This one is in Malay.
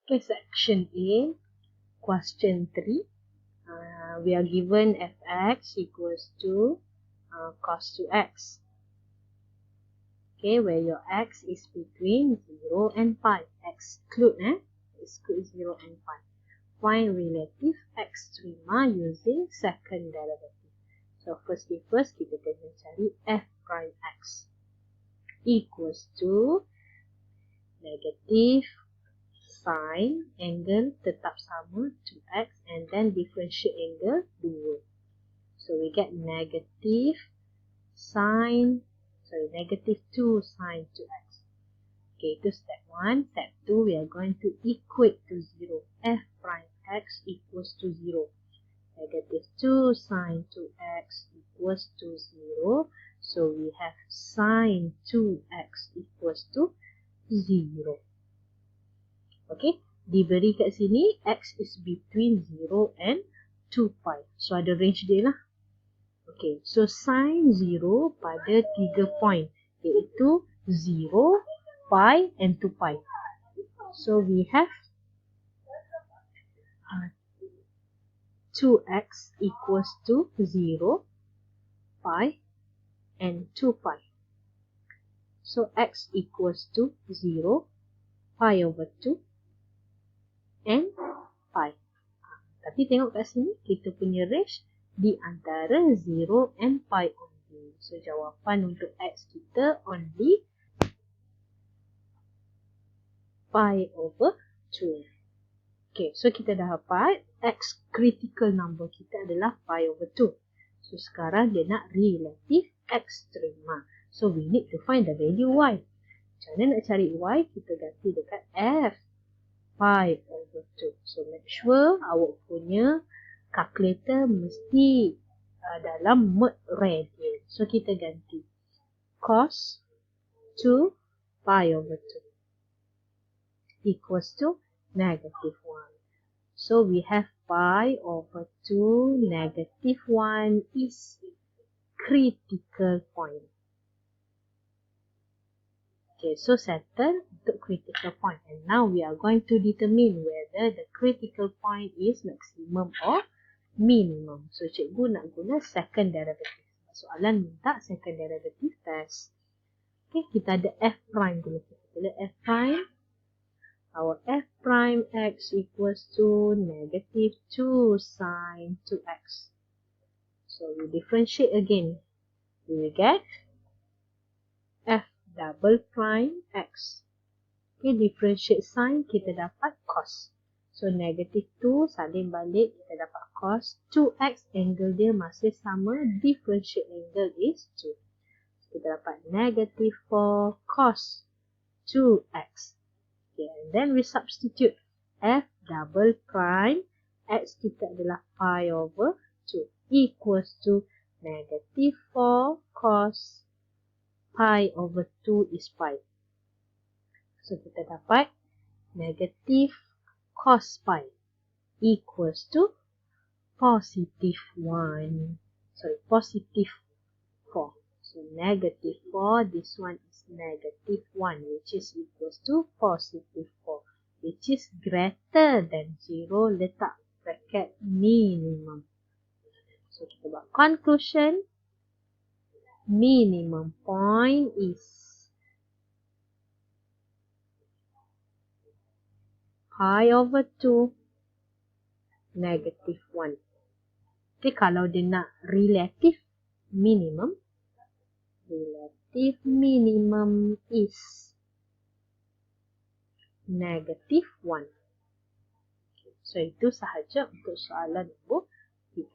Okay, section A, question 3. We are given fx equals to cos 2x. Okay, where your x is between 0 and pi. Exclude 0 and pi. Find relative extrema using second derivative. So first thing first, kita kena cari f prime x equals to negative sine angle tetap sama 2x and then differentiate angle 2. So we get negative 2 sine 2x. Okay, itu step 1. Step 2, we are going to equate to 0. F prime x equals to 0. Negative 2 sine 2x equals to 0. So we have sine 2x equals to 0. Okay, diberi kat sini x is between 0 and 2 pi. So ada range dia lah. Okay, so sine 0 pada 3 point, iaitu 0, pi and 2 pi. So we have 2x equals to 0, pi and 2 pi. So x equals to 0, pi over 2 and pi. Tapi tengok kat sini, kita punya range di antara 0 and pi only. So jawapan untuk x kita only pi over 2. Okay, so kita dah dapat x critical number kita adalah pi over 2. So sekarang dia nak relative extrema. So we need to find the value y. Macam mana nak cari y? Kita ganti dekat f pi over 2. So make sure awak punya calculator mesti dalam mode radian. So kita ganti cos 2 pi over 2 equals to negative 1. So we have pi over 2 negative 1 is critical point. Okay, so settle untuk critical point. And now we are going to determine whether the critical point is maximum or minimum. So cikgu nak guna second derivative. Soalan minta second derivative test. Okay, kita ada f prime dulu. Kita ada f prime. Our f prime x equals to negative 2 sine 2x. So we differentiate again. We will get f double prime x. Okay, differentiate sine, kita dapat cos. So negative 2 salin balik, kita dapat cos. 2x angle dia masih sama, differentiate angle is 2. So, kita dapat negative 4 cos 2x. Okay, and then we substitute f double prime x kita adalah pi over 2 equals to negative 4 cos pi over 2 is pi. So kita dapat negative cos pi equals to positive 1. Sorry, positive 4. So negative 4, this one is negative 1, which is equals to positive 4, which is greater than 0, letak bracket minimum. So kita buat conclusion. Minimum point is pi over 2 negative 1. Okay, kalau dia nak relative minimum is negative 1. So itu sahaja untuk soalan nombor 3.